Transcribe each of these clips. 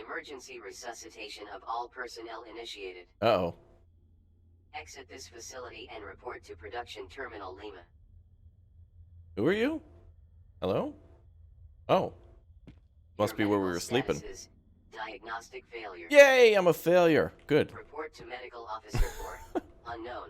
Emergency resuscitation of all personnel initiated. Uh-oh. Exit this facility and report to Production Terminal Lima. Who are you? Hello? Oh. Must Your be where we medical were sleeping. status is diagnostic failure. Yay, I'm a failure. Good. Report to medical officer for unknown.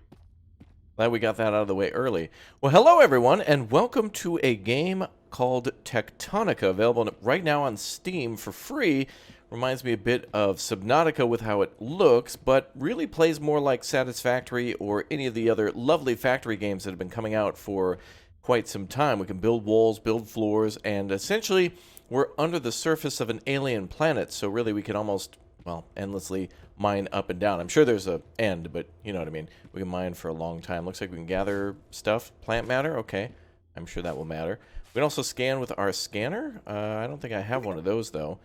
Glad we got that out of the way early. Well, hello everyone, and welcome to a game called TECHTONICA, available right now on Steam for free. Reminds me a bit of Subnautica with how it looks, but really plays more like Satisfactory or any of the other lovely factory games that have been coming out for quite some time. We can build walls, build floors, and essentially we're under the surface of an alien planet, so really we can almost, well, endlessly mine up and down. I'm sure there's an end, but you know what I mean. We can mine for a long time. Looks like we can gather stuff. Plant matter? Okay. I'm sure that will matter. We can also scan with our scanner. I don't think I have one of those, though.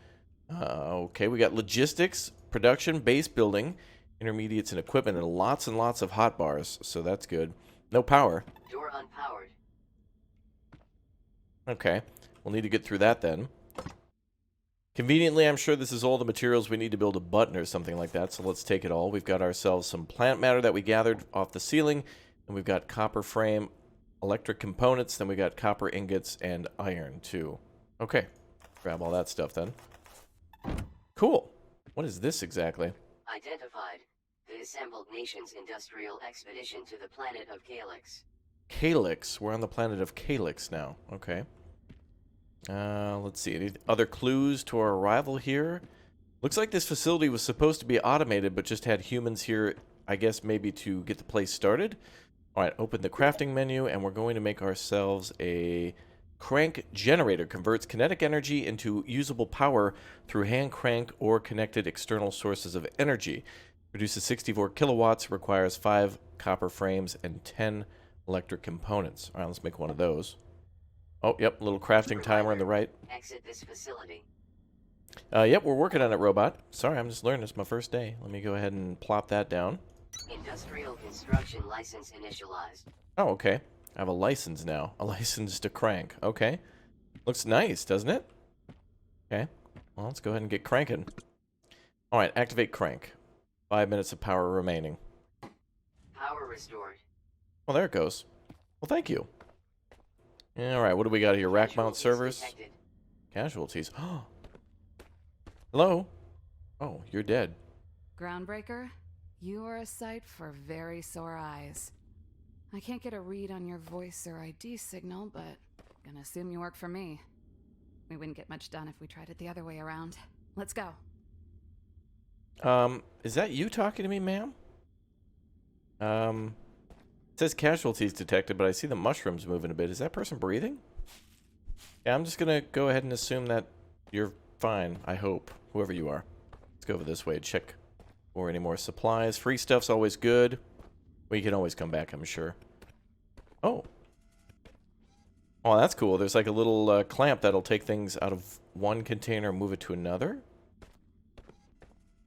Okay, we got logistics, production, base building, intermediates, and equipment, and lots of hotbars, so that's good. No power. Door unpowered. Okay, we'll need to get through that then. Conveniently, I'm sure this is all the materials we need to build a button or something like that, so let's take it all. We've got ourselves some plant matter that we gathered off the ceiling, and we've got copper frame, electric components, then we got copper ingots and iron, too. Okay, grab all that stuff then. Cool. What is this exactly? Identified. The Assembled Nations Industrial Expedition to the planet of Calyx. Calyx. We're on the planet of Calyx now. Okay. Let's see. Any other clues to our arrival here? Looks like this facility was supposed to be automated, but just had humans here, I guess, maybe to get the place started. All right, open the crafting menu, and we're going to make ourselves a crank generator. Converts kinetic energy into usable power through hand crank or connected external sources of energy. Produces 64 kilowatts, requires 5 copper frames and 10 electric components. All right, let's make one of those. Oh, yep, little crafting timer on the right. Exit this facility. Yep, we're working on it, robot. Sorry, I'm just learning. It's my first day. Let me go ahead and plop that down. Industrial construction license initialized. Oh, okay. I have a license now. A license to crank. Okay. Looks nice, doesn't it? Okay. Well, let's go ahead and get cranking. All right, activate crank. 5 minutes of power remaining. Power restored. Well, there it goes. Well, thank you. All right, what do we got here? Rack mount servers. Detected. Casualties. Hello? Oh, you're dead. Groundbreaker, you are a sight for very sore eyes. I can't get a read on your voice or ID signal, but gonna assume you work for me. We wouldn't get much done if we tried it the other way around. Let's go. Is that you talking to me, ma'am? It says casualties detected, but I see the mushrooms moving a bit. Is that person breathing? Yeah, I'm just gonna go ahead and assume that you're fine, I hope, whoever you are. Let's go over this way, check for any more supplies. Free stuff's always good. We can always come back, I'm sure. Oh. Oh, that's cool. There's like a little clamp that'll take things out of one container and move it to another.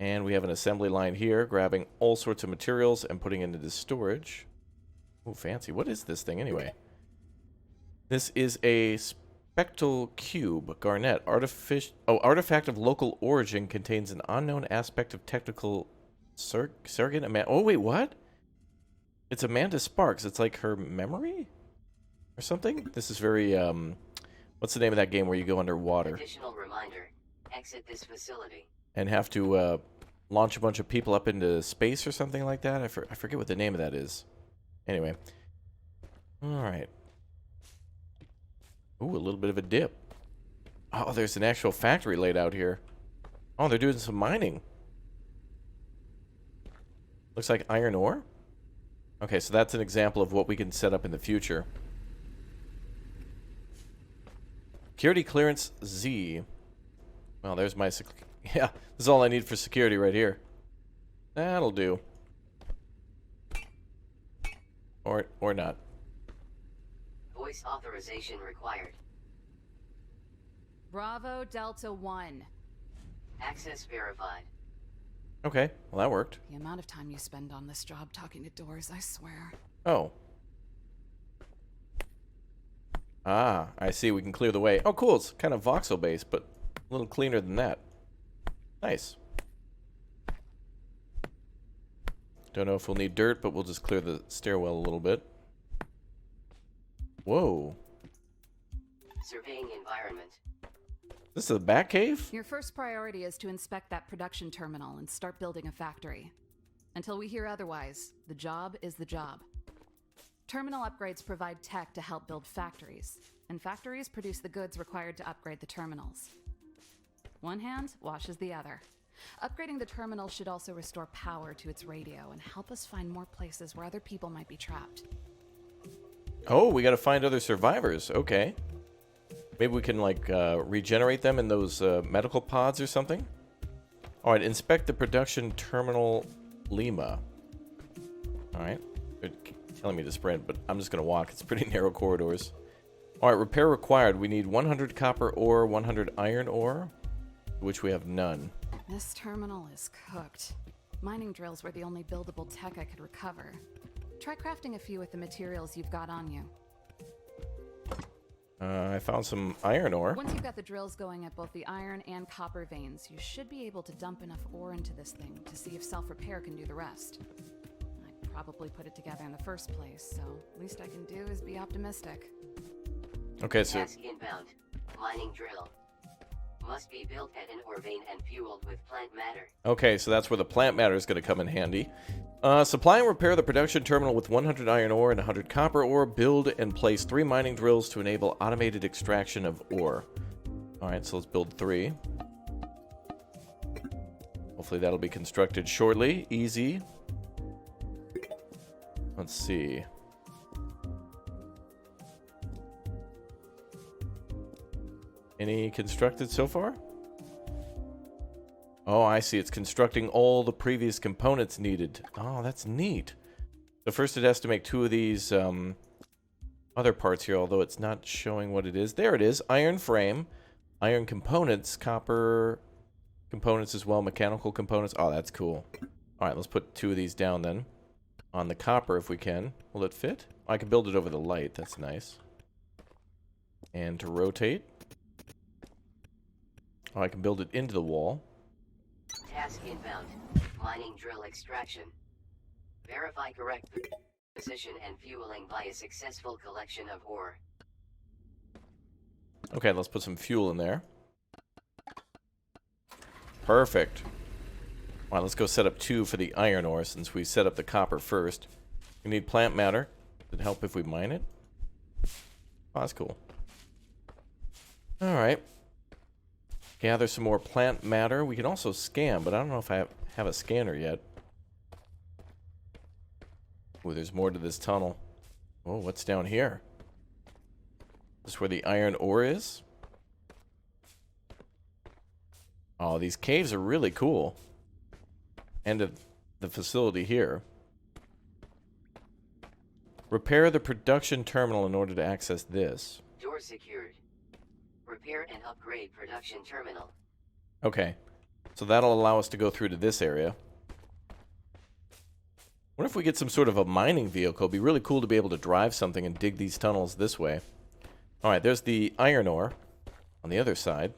And we have an assembly line here, grabbing all sorts of materials and putting it into storage. Oh, fancy. What is this thing anyway? This is a spectral cube, garnet. Artifact of local origin, contains an unknown aspect of technical surrogate. Oh, wait, what? It's Amanda Sparks. It's like her memory? Or something? This is very, what's the name of that game where you go underwater? Additional reminder. Exit this facility. And have to, launch a bunch of people up into space or something like that? I forget what the name of that is. Anyway. Alright. Ooh, a little bit of a dip. Oh, there's an actual factory laid out here. Oh, they're doing some mining. Looks like iron ore. Okay, so that's an example of what we can set up in the future. Security clearance Z. Well, there's my... Yeah, this is all I need for security right here. That'll do. Or not. Voice authorization required. Bravo Delta 1. Access verified. Okay, well that worked. The amount of time you spend on this job talking to doors, I swear. Oh. Ah, I see. We can clear the way. Oh, cool. It's kind of voxel-based, but a little cleaner than that. Nice. Don't know if we'll need dirt, but we'll just clear the stairwell a little bit. Whoa. Surveying environment. This is a bat cave? Your first priority is to inspect that production terminal and start building a factory. Until we hear otherwise, the job is the job. Terminal upgrades provide tech to help build factories, and factories produce the goods required to upgrade the terminals. One hand washes the other. Upgrading the terminal should also restore power to its radio and help us find more places where other people might be trapped. Oh, we gotta find other survivors. Okay. Maybe we can, like, regenerate them in those medical pods or something? Alright, inspect the production terminal Lima. Alright. They're telling me to sprint, but I'm just gonna walk. It's pretty narrow corridors. Alright, repair required. We need 100 copper ore, 100 iron ore, which we have none. This terminal is cooked. Mining drills were the only buildable tech I could recover. Try crafting a few with the materials you've got on you. I found some iron ore. Once you've got the drills going at both the iron and copper veins, you should be able to dump enough ore into this thing to see if self-repair can do the rest. I probably put it together in the first place, so least I can do is be optimistic. Okay, so... Task inbound. Mining drill. Must be built at an ore vein and fueled with plant matter. Okay, so that's where the plant matter is going to come in handy. Supply and repair the production terminal with 100 iron ore and 100 copper ore. Build and place 3 mining drills to enable automated extraction of ore. Alright, so let's build 3. Hopefully that'll be constructed shortly. Easy. Let's see. Any constructed so far? Oh, I see. It's constructing all the previous components needed. Oh, that's neat. So first it has to make 2 of these other parts here, although it's not showing what it is. There it is. Iron frame, iron components, copper components as well, mechanical components. Oh, that's cool. All right, let's put 2 of these down then. On the copper if we can. Will it fit? Oh, I can build it over the light. That's nice. And to rotate. Oh, I can build it into the wall. Task inbound. Mining drill extraction. Verify correct position and fueling by a successful collection of ore. Okay, let's put some fuel in there. Perfect. All right, let's go set up 2 for the iron ore since we set up the copper first. We need plant matter. Does it help if we mine it? Oh, that's cool. All right. Gather some more plant matter. We can also scan, but I don't know if I have a scanner yet. Ooh, there's more to this tunnel. Oh, what's down here? This is where the iron ore is? Oh, these caves are really cool. And the facility here. Repair the production terminal in order to access this. Door secured. Repair and upgrade production terminal. Okay. So that'll allow us to go through to this area. What if we get some sort of a mining vehicle? It'd be really cool to be able to drive something and dig these tunnels this way. Alright, there's the iron ore on the other side.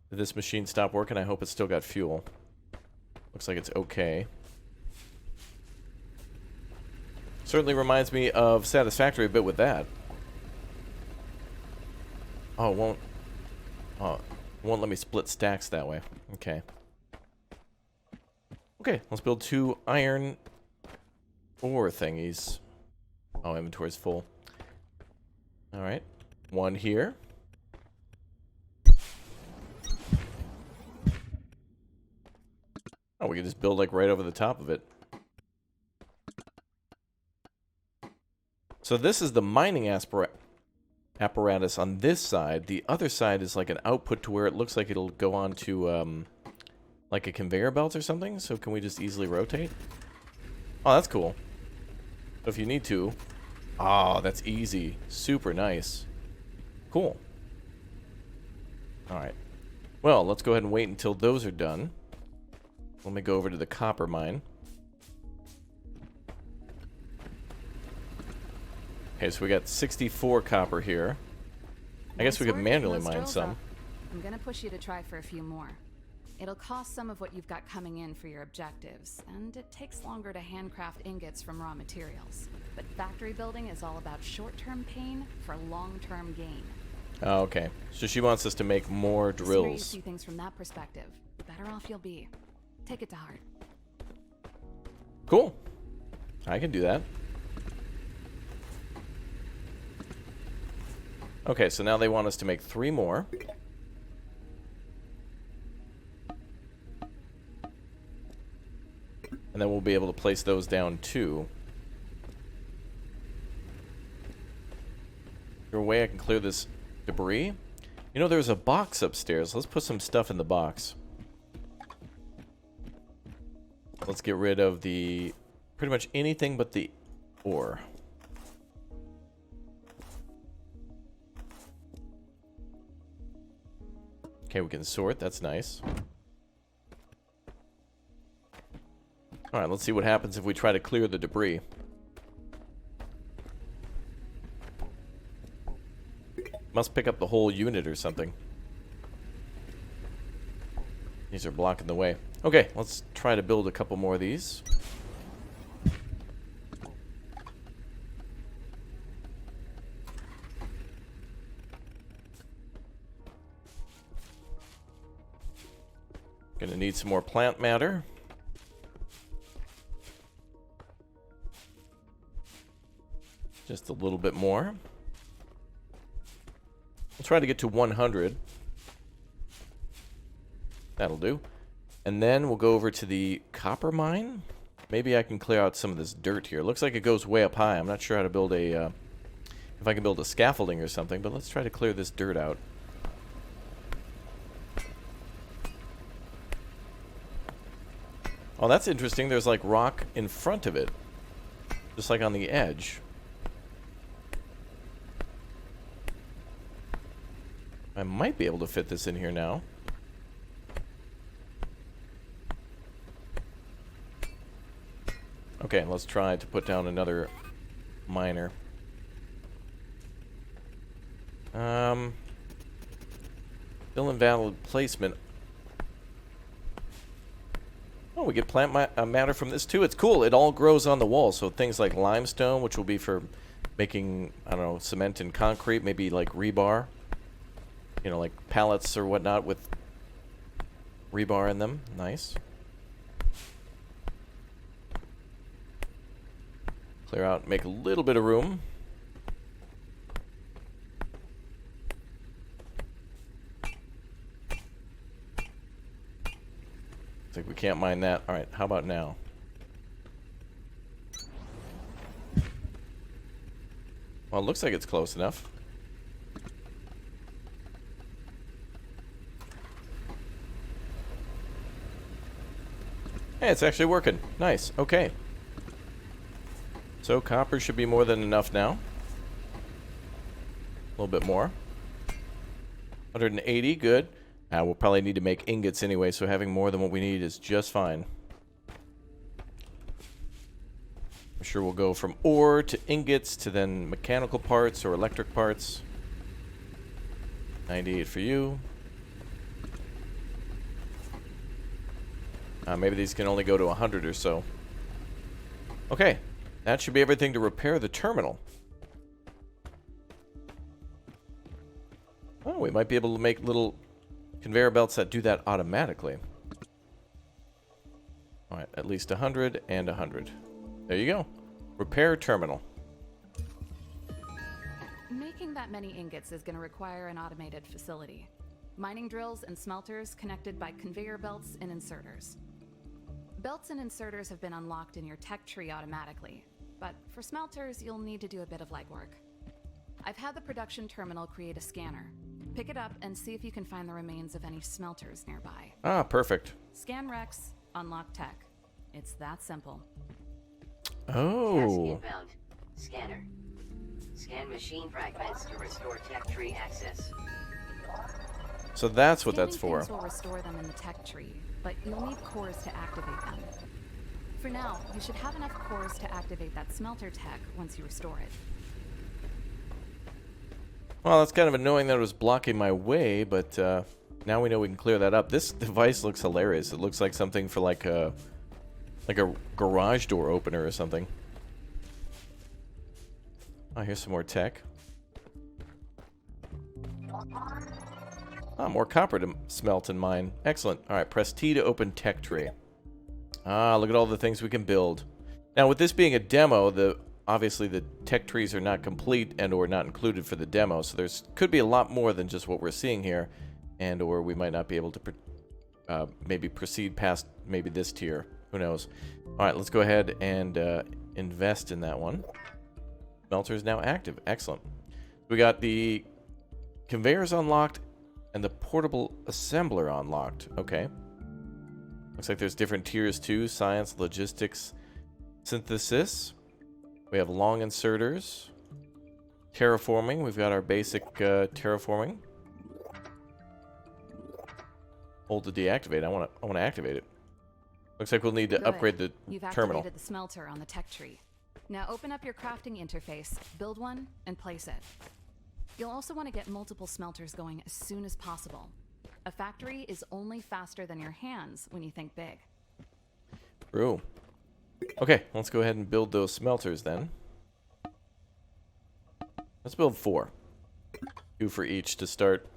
Did this machine stop working? I hope it's still got fuel. Looks like it's okay. Certainly reminds me of Satisfactory a bit with that. Oh, it won't... Oh, it won't let me split stacks that way. Okay. Okay, let's build 2 iron ore thingies. Oh, inventory's full. Alright. 1 here. Oh, we can just build like right over the top of it. So this is the mining apparatus on this side. The other side is like an output to where it looks like it'll go on to like a conveyor belt or something. So can we just easily rotate? Oh, that's cool. So if you need to. Oh, that's easy. Super nice. Cool. Alright. Well, let's go ahead and wait until those are done. Let me go over to the copper mine. Okay, so we got 64 copper here. I guess we could manually mine some. I'm gonna push you to try for a few more. It'll cost some of what you've got coming in for your objectives, and it takes longer to handcraft ingots from raw materials. But factory building is all about short-term pain for long-term gain. Oh, okay. So she wants us to make more The sooner you drills. see things from that perspective, the better off you'll be. Take it to heart. Cool. I can do that. Okay, so now they want us to make 3 more. And then we'll be able to place those down too. Is there a way I can clear this debris? You know, there's a box upstairs. Let's put some stuff in the box. Let's get rid of the pretty much anything but the ore. Okay, we can sort. That's nice. Alright, let's see what happens if we try to clear the debris. Must pick up the whole unit or something. These are blocking the way. Okay, let's try to build a couple more of these. Gonna need some more plant matter. Just a little bit more. We'll try to get to 100. That'll do. And then we'll go over to the copper mine. Maybe I can clear out some of this dirt here. Looks like it goes way up high. I'm not sure how to build a... if I can build a scaffolding or something, but let's try to clear this dirt out. Oh, that's interesting. There's like rock in front of it. Just like on the edge. I might be able to fit this in here now. Okay, let's try to put down another miner. Still invalid placement. Oh, we get plant matter from this too. It's cool. It all grows on the wall. So things like limestone, which will be for making, I don't know, cement and concrete, maybe like rebar. You know, like pallets or whatnot with rebar in them. Nice. Clear out, make a little bit of room. Looks like we can't mine that. Alright, how about now? Well, it looks like it's close enough. Hey, it's actually working. Nice. Okay. So copper should be more than enough now. A little bit more. 180, good. We'll probably need to make ingots anyway, so having more than what we need is just fine. I'm sure we'll go from ore to ingots to then mechanical parts or electric parts. 98 for you. Maybe these can only go to 100 or so. Okay, that should be everything to repair the terminal. Oh, we might be able to make little conveyor belts that do that automatically. Alright, at least 100 and 100. There you go. Repair terminal. Making that many ingots is going to require an automated facility. Mining drills and smelters connected by conveyor belts and inserters. Belts and inserters have been unlocked in your tech tree automatically, but for smelters, you'll need to do a bit of legwork. I've had the production terminal create a scanner. Pick it up and see if you can find the remains of any smelters nearby. Ah, perfect. Scan Rex, unlock tech. It's that simple. Oh. Task inbound. Scanner. Scan machine fragments to restore tech tree access. So that's what Scanning that's for. things will restore them in the tech tree, but you'll need cores to activate them. For now, you should have enough cores to activate that smelter tech once you restore it. Well, that's kind of annoying that it was blocking my way, but now we know we can clear that up. This device looks hilarious. It looks like something for like a garage door opener or something. Oh, here's some more tech. Ah, more copper to smelt and mine. Excellent. All right, press T to open tech tree. Ah, look at all the things we can build. Now, with this being a demo, obviously the tech trees are not complete and or not included for the demo, so there's could be a lot more than just what we're seeing here, and or we might not be able to maybe proceed past maybe this tier. Who knows? All right, let's go ahead and invest in that one. Smelter is now active. Excellent. We got the conveyors unlocked and the portable assembler unlocked. Okay. Looks like there's different tiers too. Science, logistics, synthesis. We have long inserters. Terraforming. We've got our basic terraforming. Hold to deactivate. I want to activate it. Looks like we'll need to upgrade the You've terminal. activated the smelter on the tech tree. Now open up your crafting interface, build one, and place it. You'll also want to get multiple smelters going as soon as possible. A factory is only faster than your hands when you think big. True. Okay, let's go ahead and build those smelters then. Let's build 4. 2 for each to start.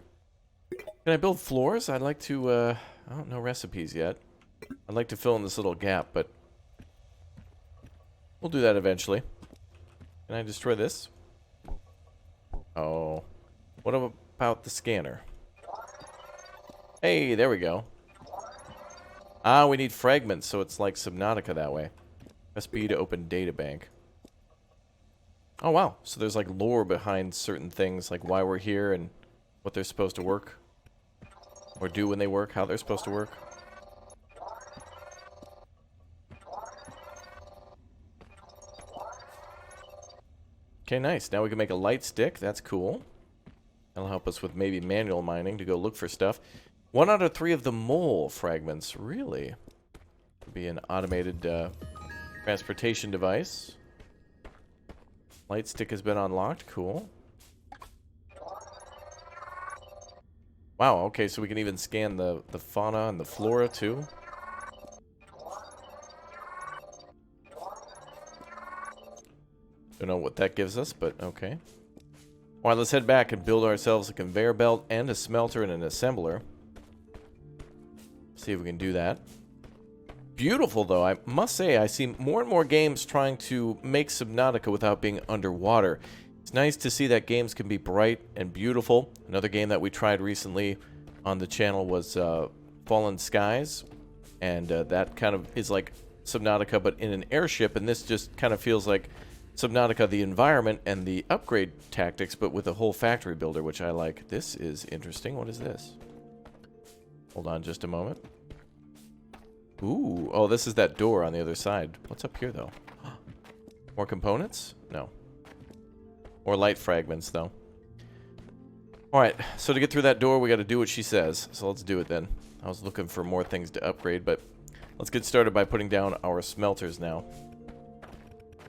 Can I build floors? I'd like to, I don't know recipes yet. I'd like to fill in this little gap, but we'll do that eventually. Can I destroy this? Oh. What about the scanner? Hey, there we go. Ah, we need fragments, so it's like Subnautica that way. Press B to open databank. Oh, wow. So there's like lore behind certain things, like why we're here and what they're supposed to work. Or do when they work, how they're supposed to work. Okay, nice. Now we can make a light stick. That's cool. That'll help us with maybe manual mining to go look for stuff. 1 out of 3 of the mole fragments. Really? Could be an automated transportation device. Light stick has been unlocked. Cool. Wow, okay, so we can even scan the fauna and the flora too. Don't know what that gives us, but okay. Alright, let's head back and build ourselves a conveyor belt and a smelter and an assembler. See if we can do that. Beautiful, though. I must say, I see more and more games trying to make Subnautica without being underwater. It's nice to see that games can be bright and beautiful. Another game that we tried recently on the channel was Fallen Skies. And that kind of is like Subnautica, but in an airship. And this just kind of feels like Subnautica, the environment and the upgrade tactics, but with a whole factory builder, which I like. This is interesting. What is this? Hold on just a moment. Ooh. Oh, this is that door on the other side. What's up here, though? More components? No. More light fragments, though. Alright, so to get through that door, we got to do what she says. So let's do it then. I was looking for more things to upgrade, but let's get started by putting down our smelters now.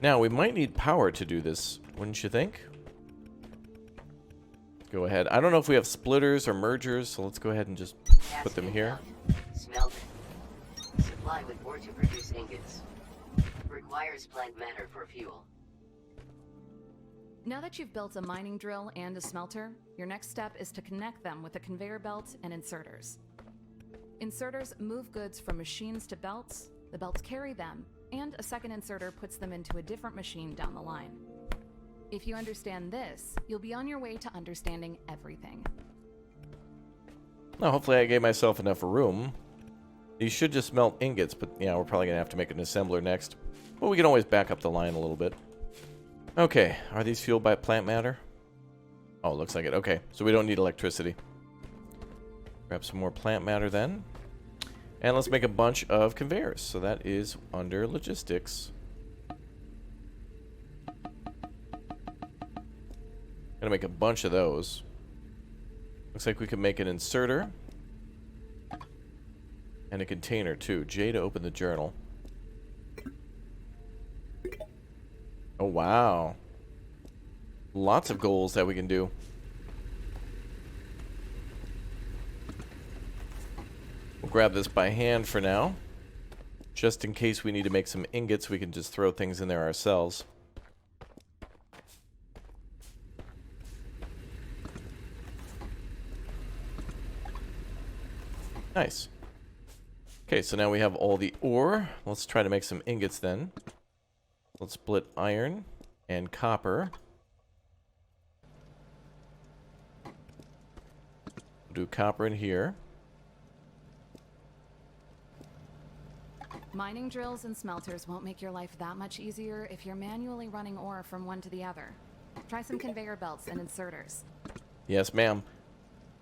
Now, we might need power to do this, wouldn't you think? Go ahead. I don't know if we have splitters or mergers, so let's go ahead and just put them here. Smelter. Supply with ore to produce ingots. Requires plant matter for fuel. Now that you've built a mining drill and a smelter, your next step is to connect them with a conveyor belt and inserters. Inserters move goods from machines to belts, the belts carry them, and a second inserter puts them into a different machine down the line. If you understand this, you'll be on your way to understanding everything. Now, hopefully I gave myself enough room. These should just melt ingots, but yeah, we're probably going to have to make an assembler next. But we can always back up the line a little bit. Okay, are these fueled by plant matter? Oh, looks like it. Okay, so we don't need electricity. Grab some more plant matter then. And let's make a bunch of conveyors. So that is under logistics. Gonna make a bunch of those. Looks like we can make an inserter. And a container too. J to open the journal. Oh, wow. Lots of goals that we can do. grab this by hand for now. Just in case we need to make some ingots, we can just throw things in there ourselves. Nice. Okay, so now we have all the ore. Let's try to make some ingots then. Let's split iron and copper. Do copper in here. Mining drills and smelters won't make your life that much easier if you're manually running ore from one to the other. Try some conveyor belts and inserters. Yes, ma'am.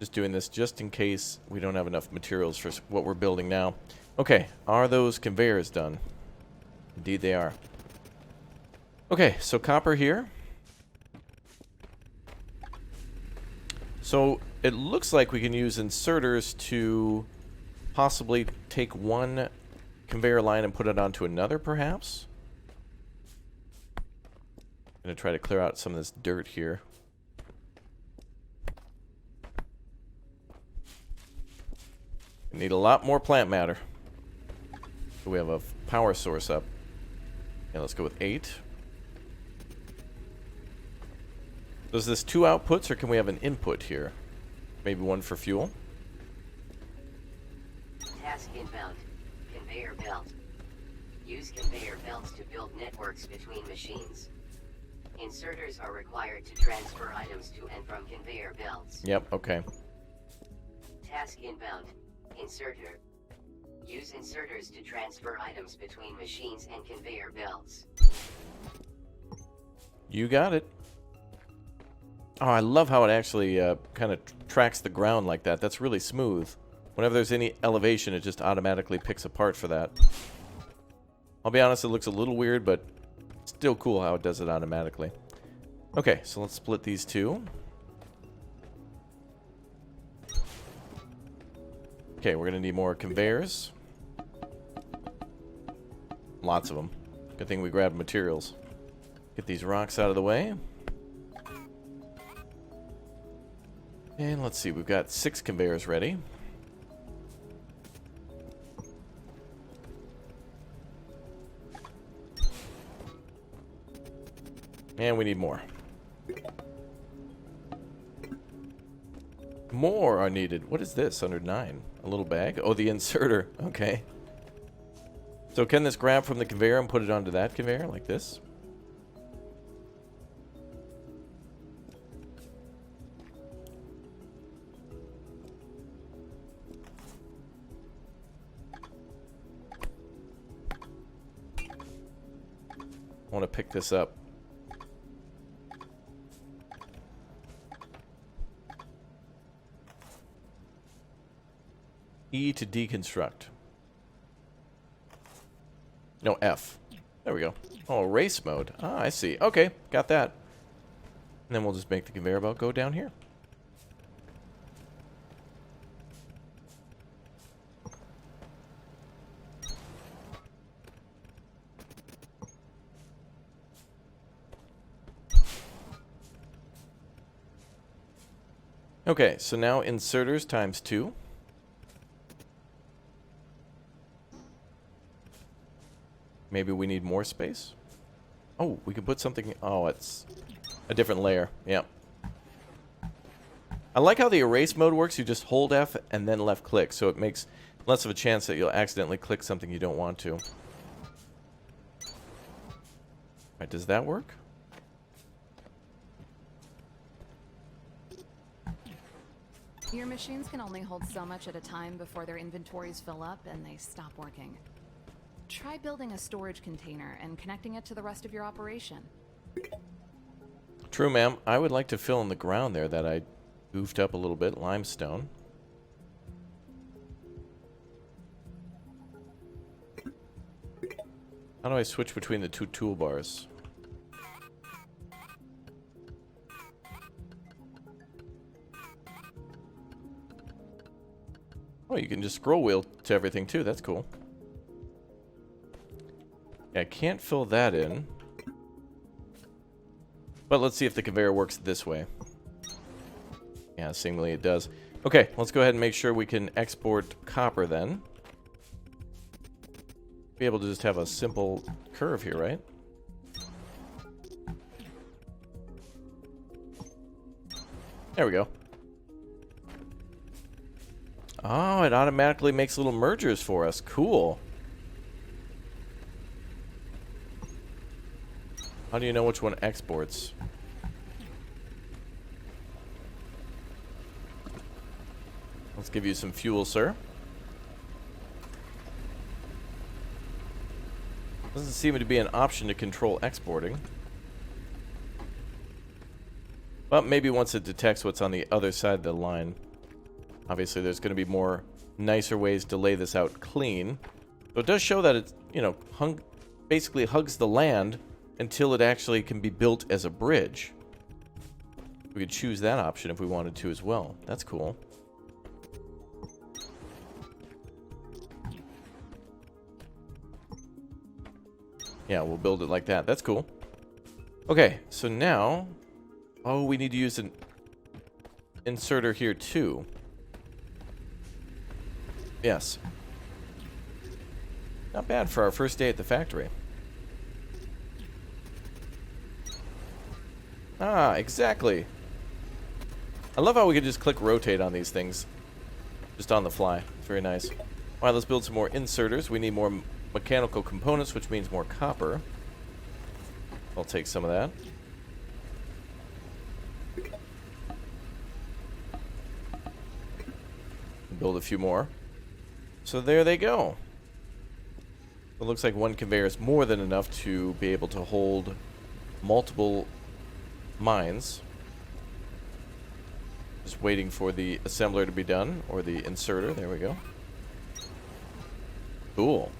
Just doing this just in case we don't have enough materials for what we're building now. Okay, are those conveyors done? Indeed they are. Okay, so copper here. So it looks like we can use inserters to possibly take one conveyor line and put it onto another, perhaps. I'm going to try to clear out some of this dirt here. We need a lot more plant matter. So we have a power source up. Yeah, let's go with 8. Does this 2 outputs, or can we have an input here? Maybe one for fuel? Task inbound. Conveyor belt. Use conveyor belts to build networks between machines. Inserters are required to transfer items to and from conveyor belts. Yep, okay. Task inbound. Inserter. Use inserters to transfer items between machines and conveyor belts. You got it. Oh, I love how it actually kind of tracks the ground like that. That's really smooth. Whenever there's any elevation, it just automatically picks apart for that. I'll be honest, it looks a little weird, but still cool how it does it automatically. Okay, so let's split these two. Okay, we're going to need more conveyors. Lots of them. Good thing we grabbed materials. Get these rocks out of the way. And let's see, we've got 6 conveyors ready. And we need more. More are needed. What is this under 9? A little bag? Oh, the inserter. Okay. So can this grab from the conveyor and put it onto that conveyor like this? I want to pick this up. E to deconstruct. No, F. There we go. Oh, race mode. Ah, I see. Okay, got that. And then we'll just make the conveyor belt go down here. Okay, so now inserters times 2. Maybe we need more space? Oh, we can put something... Oh, it's a different layer. Yep. I like how the erase mode works. You just hold F and then left click, so it makes less of a chance that you'll accidentally click something you don't want to. Alright, does that work? Your machines can only hold so much at a time before their inventories fill up and they stop working. Try building a storage container and connecting it to the rest of your operation. True, ma'am. I would like to fill in the ground there that I goofed up a little bit. Limestone. How do I switch between the two toolbars? Oh, you can just scroll wheel to everything too. That's cool. Yeah, I can't fill that in. But let's see if the conveyor works this way. Yeah, seemingly it does. Okay, let's go ahead and make sure we can export copper then. Be able to just have a simple curve here, right? There we go. Oh, it automatically makes little mergers for us. Cool. How do you know which one exports? Let's give you some fuel, sir. Doesn't seem to be an option to control exporting. But maybe once it detects what's on the other side of the line. Obviously, there's going to be more nicer ways to lay this out clean. So it does show that it's, you know, basically hugs the land until it actually can be built as a bridge. We could choose that option if we wanted to as well. That's cool. Yeah, we'll build it like that. That's cool. Okay, so now... Oh, we need to use an inserter here too. Yes. Not bad for our first day at the factory. Ah, exactly. I love how we can just click rotate on these things. Just on the fly. It's very nice. Alright, let's build some more inserters. We need more mechanical components, which means more copper. I'll take some of that. Build a few more. So there they go. It looks like one conveyor is more than enough to be able to hold multiple mines. Just waiting for the assembler to be done, or the inserter. There we go. Cool.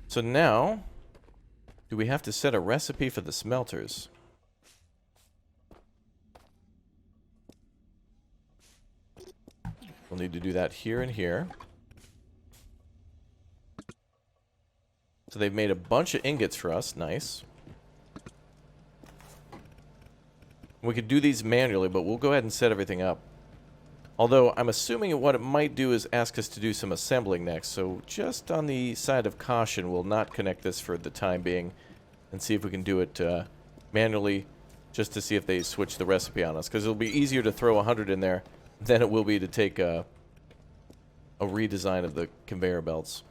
So now, do we have to set a recipe for the smelters? We'll need to do that here and here. So they've made a bunch of ingots for us. Nice. We could do these manually, but we'll go ahead and set everything up. Although, I'm assuming what it might do is ask us to do some assembling next. So, just on the side of caution, we'll not connect this for the time being. And see if we can do it manually, just to see if they switch the recipe on us. Because it'll be easier to throw 100 in there than it will be to take a redesign of the conveyor belts.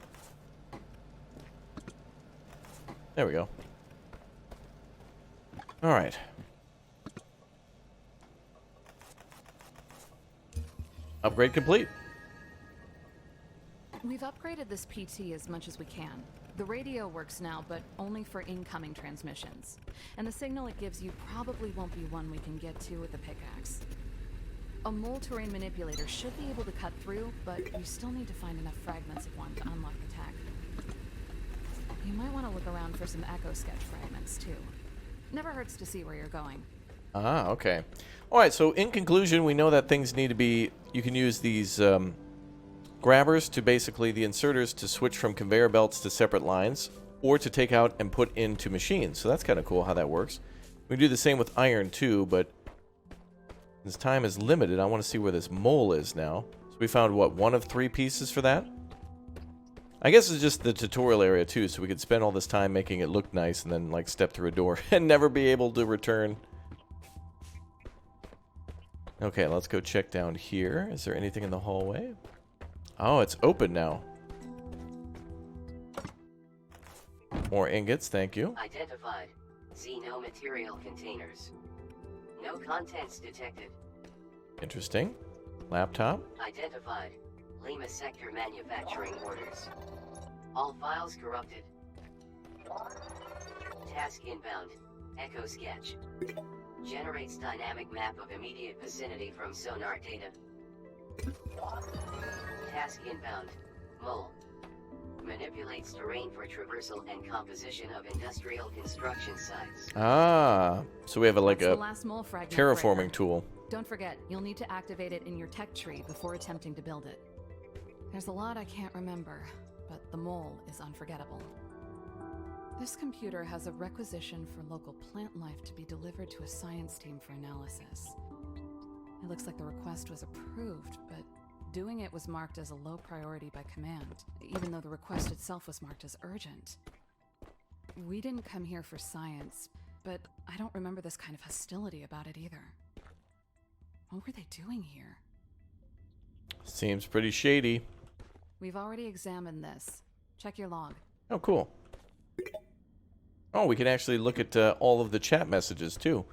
There we go. Alright. Upgrade complete. We've upgraded this PT as much as we can. The radio works now, but only for incoming transmissions. And the signal it gives you probably won't be one we can get to with a pickaxe. A mole terrain manipulator should be able to cut through, but you still need to find enough fragments of one to unlock the tech. You might want to look around for some echo sketch fragments, too. Never hurts to see where you're going. Ah, okay. Alright, so in conclusion, we know that things need to be... You can use these grabbers to basically the inserters to switch from conveyor belts to separate lines, or to take out and put into machines. So that's kind of cool how that works. We can do the same with iron too, but since time is limited, I want to see where this mole is now. So we found, what, 1 of 3 pieces for that? I guess it's just the tutorial area too, so we could spend all this time making it look nice and then, like, step through a door and never be able to return. Okay, let's go check down here. Is there anything in the hallway? Oh, it's open now. More ingots, thank you. Identified. See no material containers. No contents detected. Interesting. Laptop. Identified. Lima sector manufacturing orders. All files corrupted. Task inbound. Echo sketch. Generates dynamic map of immediate vicinity from sonar data. Task inbound. Mole. Manipulates terrain for traversal and composition of industrial construction sites. Ah, so we have like That's a the last mole fragment terraforming breaker. tool. Don't forget, you'll need to activate it in your tech tree before attempting to build it. There's a lot I can't remember, but the mole is unforgettable. This computer has a requisition for local plant life to be delivered to a science team for analysis. It looks like the request was approved, but doing it was marked as a low priority by command, even though the request itself was marked as urgent. We didn't come here for science, but I don't remember this kind of hostility about it either. What were they doing here? Seems pretty shady. We've already examined this. Check your log. Oh, cool. Oh, we can actually look at all of the chat messages, too.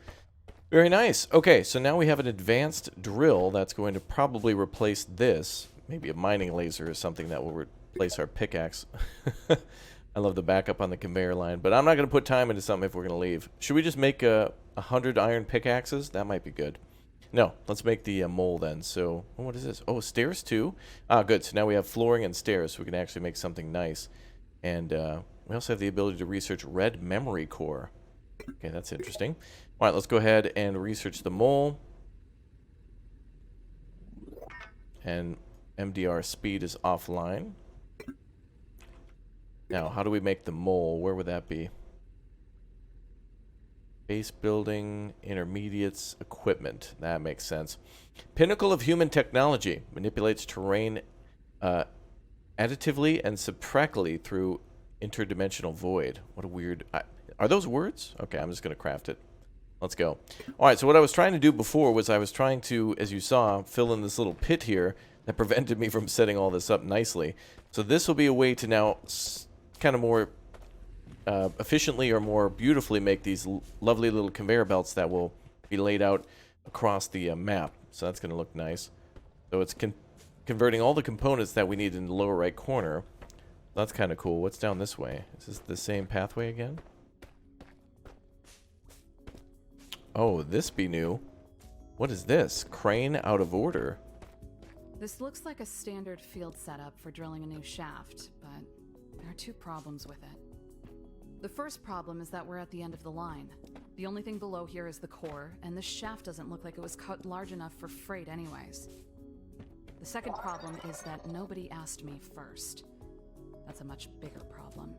Very nice. Okay, so now we have an advanced drill that's going to probably replace this. Maybe a mining laser or something that will replace our pickaxe. I love the backup on the conveyor line, but I'm not going to put time into something if we're going to leave. Should we just make 100 iron pickaxes? That might be good. No, let's make the mole then. So, what is this? Oh, stairs too? Ah, good. So now we have flooring and stairs, so we can actually make something nice. And we also have the ability to research red memory core. Okay, that's interesting. All right, let's go ahead and research the mole. And MDR speed is offline. Now, how do we make the mole? Where would that be? Base building, intermediates, equipment. That makes sense. Pinnacle of human technology. Manipulates terrain additively and subtractly through interdimensional void. What a weird... are those words? Okay, I'm just going to craft it. Let's go. All right, so what I was trying to do before was I was trying to, as you saw, fill in this little pit here that prevented me from setting all this up nicely. So this will be a way to now kind of more efficiently or more beautifully make these lovely little conveyor belts that will be laid out across the map. So that's going to look nice. So it's converting all the components that we need in the lower right corner. That's kind of cool. What's down this way? Is this the same pathway again? Oh, this be new. What is this? Crane out of order. This looks like a standard field setup for drilling a new shaft, but there are two problems with it. The first problem is that we're at the end of the line. The only thing below here is the core, and this shaft doesn't look like it was cut large enough for freight anyways. The second problem is that nobody asked me first. That's a much bigger problem.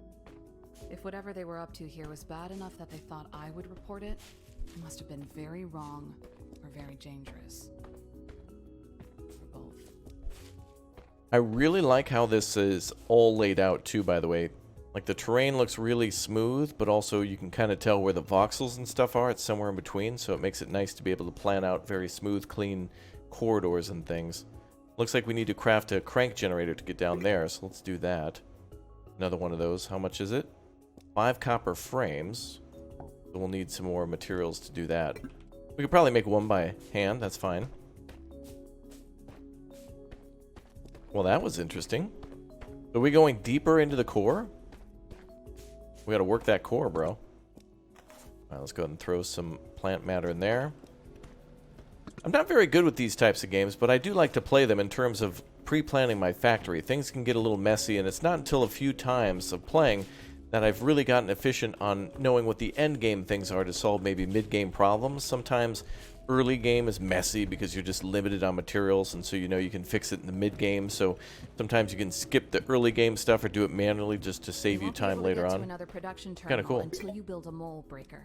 If whatever they were up to here was bad enough that they thought I would report it, it must have been very wrong or very dangerous. Or both. I really like how this is all laid out too, by the way. Like the terrain looks really smooth, but also you can kind of tell where the voxels and stuff are. It's somewhere in between, so it makes it nice to be able to plan out very smooth, clean corridors and things. Looks like we need to craft a crank generator to get down there, so let's do that. Another one of those. How much is it? 5 copper frames. So we'll need some more materials to do that. We could probably make one by hand. That's fine. Well, that was interesting. Are we going deeper into the core? We gotta work that core, bro. All right, let's go ahead and throw some plant matter in there. I'm not very good with these types of games, but I do like to play them in terms of pre-planning my factory. Things can get a little messy, and it's not until a few times of playing that I've really gotten efficient on knowing what the end game things are to solve maybe mid-game problems. Sometimes early game is messy because you're just limited on materials, and so you know you can fix it in the mid-game. So sometimes you can skip the early game stuff or do it manually just to save you time later on. Another production Kind of cool. Until you build a mole breaker.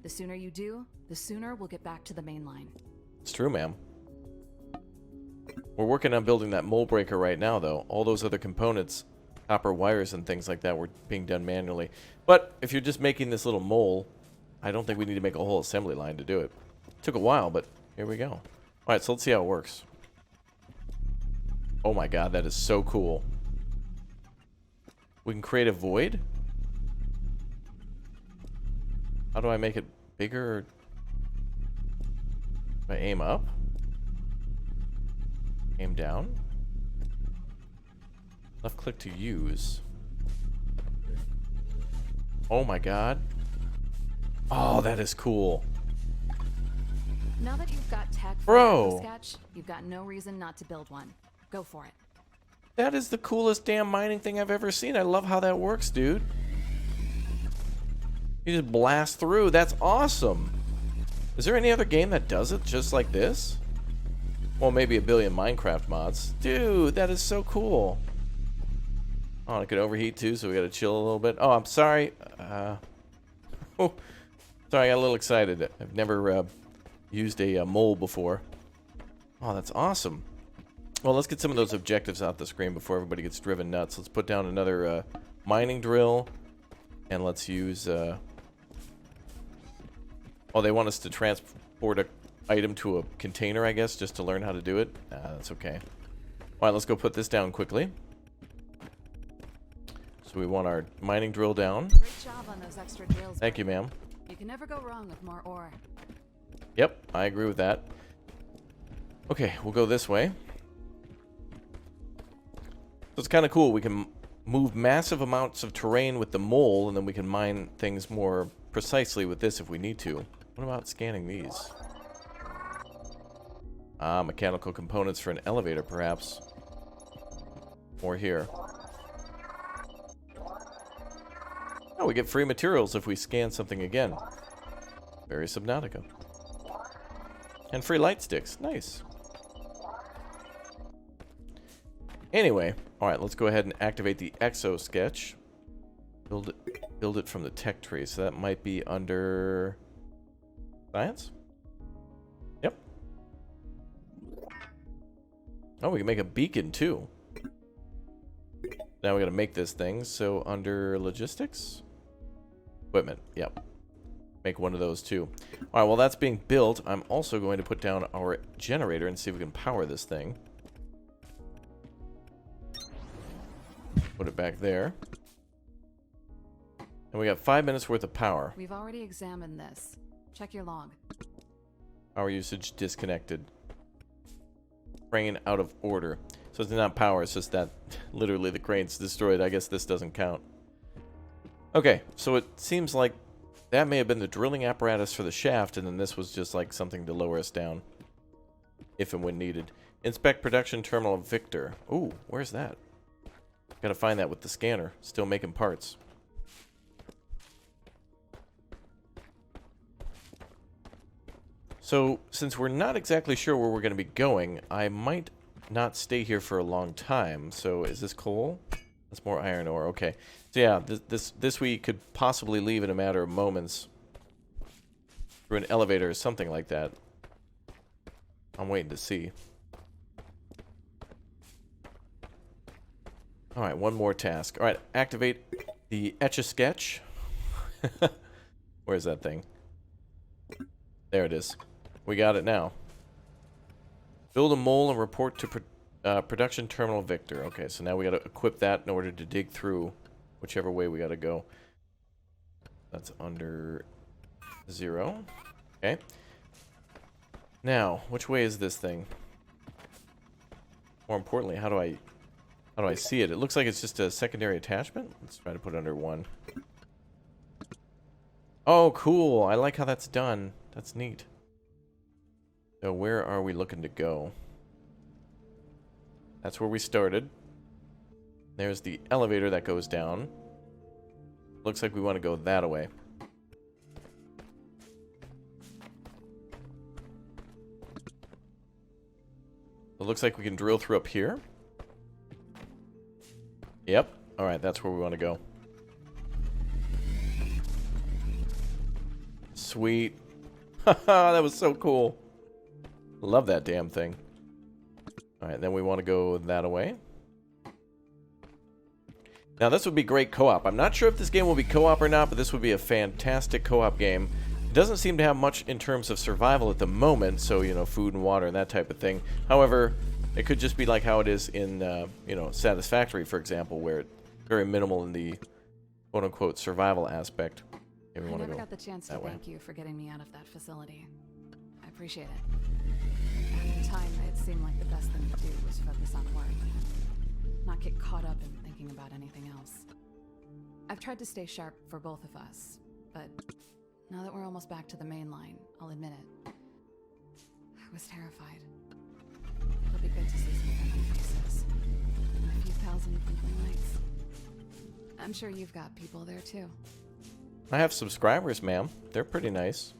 The sooner you do, the sooner we'll get back to the main line. It's true, ma'am. We're working on building that mole breaker right now, though. All those other components, copper wires and things like that, were being done manually. But if you're just making this little mole, I don't think we need to make a whole assembly line to do it. Took a while, but here we go. All right, so let's see how it works. Oh my god, that is so cool. We can create a void? How do I make it bigger? Do I aim up? Aim down? Left click to use. Oh my god. Oh, that is cool. Now that you've got tech for Bro. a sketch, you've got no reason not to build one. Go for it. That is the coolest damn mining thing I've ever seen. I love how that works, dude. You just blast through. That's awesome. Is there any other game that does it just like this? Well, maybe a billion Minecraft mods. Dude, that is so cool. Oh, it could overheat too, so we gotta chill a little bit. Oh, I'm sorry. Sorry, I got a little excited. I've never used a mole before. Oh, that's awesome. Well, let's get some of those objectives out the screen before everybody gets driven nuts. Let's put down another mining drill. And let's use... Oh, they want us to transport an item to a container, I guess, just to learn how to do it. That's okay. All right, let's go put this down quickly. So we want our mining drill down. Great job on those extra drills. Thank you, ma'am. You can never go wrong with more ore. Yep, I agree with that. Okay, we'll go this way. So it's kind of cool. We can move massive amounts of terrain with the mole, and then we can mine things more precisely with this if we need to. What about scanning these? Ah, mechanical components for an elevator, perhaps. More here. Oh, we get free materials if we scan something again. Very Subnautica. And free light sticks. Nice. Anyway, alright, let's go ahead and activate the exo sketch. Build it from the tech tree. So that might be under science? Yep. Oh, we can make a beacon too. Now we gotta make this thing. So under logistics? Equipment, yep. Make one of those too. Alright, while that's being built, I'm also going to put down our generator and see if we can power this thing. Put it back there. And we got 5 minutes worth of power. We've already examined this. Check your log. Power usage disconnected. Crane out of order. So it's not power, it's just that literally the crane's destroyed. I guess this doesn't count. Okay, so it seems like that may have been the drilling apparatus for the shaft, and then this was just like something to lower us down. If and when needed. Inspect production terminal Victor. Ooh, where's that? Gotta find that with the scanner. Still making parts. So, since we're not exactly sure where we're going to be going, I might not stay here for a long time. So, is this coal? That's more iron ore. Okay. So, yeah, this we could possibly leave in a matter of moments. Through an elevator or something like that. I'm waiting to see. Alright, one more task. Alright, activate the Etch-a-Sketch. Where's that thing? There it is. We got it now. Build a mole and report to production terminal Victor. Okay, so now we got to equip that in order to dig through whichever way we got to go. That's under 0. Okay. Now, which way is this thing? More importantly, how do I see it? It looks like it's just a secondary attachment. Let's try to put it under 1. Oh, cool. I like how that's done. That's neat. So where are we looking to go? That's where we started. There's the elevator that goes down. Looks like we want to go that way. It looks like we can drill through up here. Yep. Alright, that's where we want to go. Sweet. Haha, that was so cool. Love that damn thing. Alright, then we want to go that way. Now, this would be great co-op. I'm not sure if this game will be co-op or not, but this would be a fantastic co-op game. It doesn't seem to have much in terms of survival at the moment, so, you know, food and water and that type of thing. However, it could just be like how it is in, you know, Satisfactory, for example, where it's very minimal in the quote-unquote survival aspect. Here, we I want to never go got the chance to that way. thank you for getting me out of that facility. I appreciate it. At the time, it seemed like the best thing to do was focus on work, not get caught up in thinking about anything else. I've tried to stay sharp for both of us, but now that we're almost back to the main line, I'll admit it. I was terrified. It'll be good to see some friendly faces and a few thousand twinkling lights. I'm sure you've got people there too. I have subscribers, ma'am. They're pretty nice.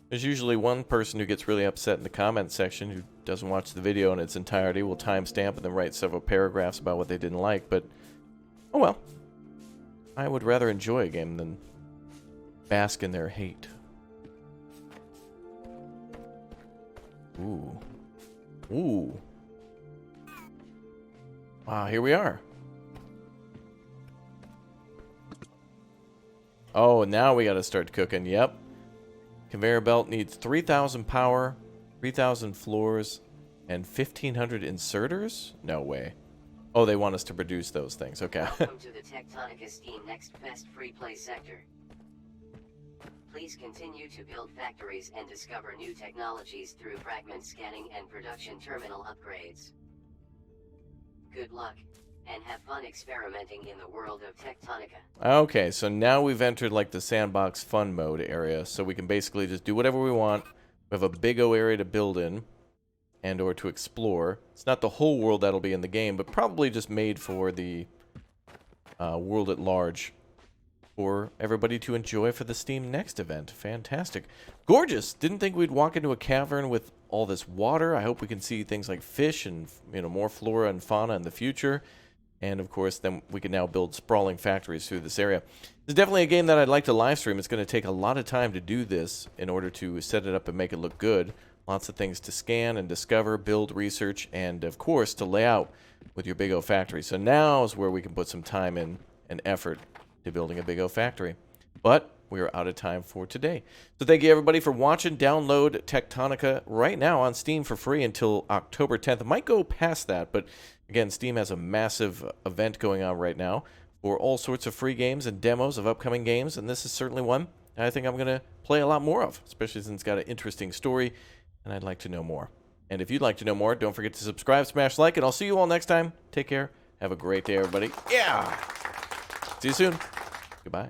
There's usually one person who gets really upset in the comment section who doesn't watch the video in its entirety, will timestamp and then write several paragraphs about what they didn't like, but oh well. I would rather enjoy a game than bask in their hate. Ooh. Ooh. Wow, here we are. Oh, now we got to start cooking. Yep. Conveyor belt needs 3,000 power, 3,000 floors, and 1,500 inserters? No way. Oh, they want us to produce those things. Okay. Welcome to the Tectonica Steam Next Best Free Play sector. Please continue to build factories and discover new technologies through fragment scanning and production terminal upgrades. Good luck, and have fun experimenting in the world of Tectonica. Okay, so now we've entered like the sandbox fun mode area, so we can basically just do whatever we want. We have a big O area to build in and or to explore. It's not the whole world that'll be in the game, but probably just made for the world at large for everybody to enjoy for the Steam Next event. Fantastic. Gorgeous. Didn't think we'd walk into a cavern with all this water. I hope we can see things like fish and, you know, more flora and fauna in the future. And, of course, then we can now build sprawling factories through this area. It's definitely a game that I'd like to live stream. It's going to take a lot of time to do this in order to set it up and make it look good. Lots of things to scan and discover, build, research, and, of course, to lay out with your Big O factory. So now is where we can put some time in and effort to building a Big O factory. But we are out of time for today. So thank you, everybody, for watching. Download Tectonica right now on Steam for free until October 10th. It might go past that, but again, Steam has a massive event going on right now for all sorts of free games and demos of upcoming games, and this is certainly one I think I'm going to play a lot more of, especially since it's got an interesting story, and I'd like to know more. And if you'd like to know more, don't forget to subscribe, smash like, and I'll see you all next time. Take care. Have a great day, everybody. Yeah! See you soon. Goodbye.